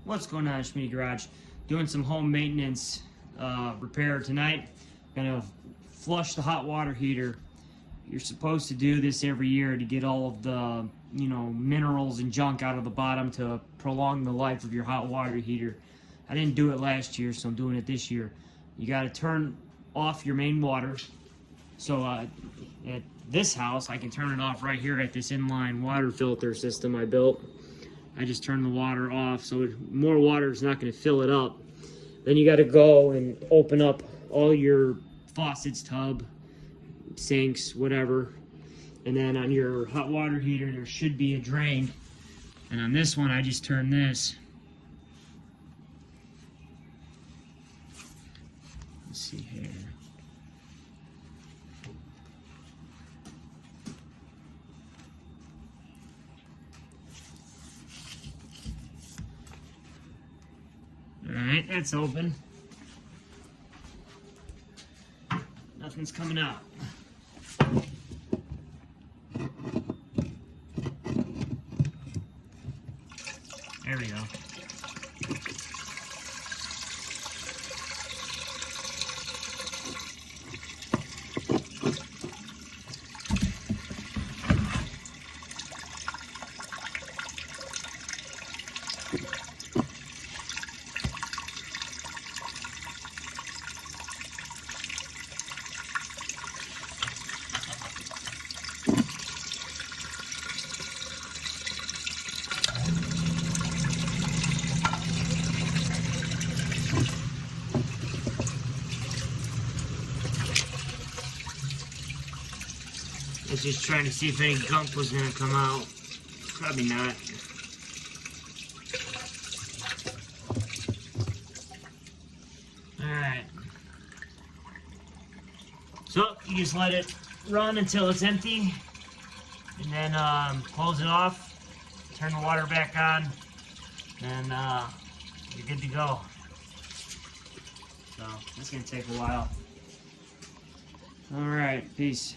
What's going on, Schmitty Garage? Doing some home maintenance repair tonight. Gonna flush the hot water heater. You're supposed to do this every year to get all of the minerals and junk out of the bottom to prolong the life of your hot water heater. I didn't do it last year, so I'm doing it this year. You got to turn off your main water. So at this house, I can turn it off right here at this inline water filter system I built. I just turn the water off, so more water is not going to fill it up. Then you got to go and open up all your faucets, tub, sinks, whatever. And then on your hot water heater, there should be a drain. And on this one, I just turn this. Let's see here. Alright, that's open. Nothing's coming out. There we go. I was just trying to see if any gunk was going to come out. Probably not. Alright. So, you just let it run until it's empty. And then close it off. Turn the water back on. And you're good to go. So, it's going to take a while. Alright, peace.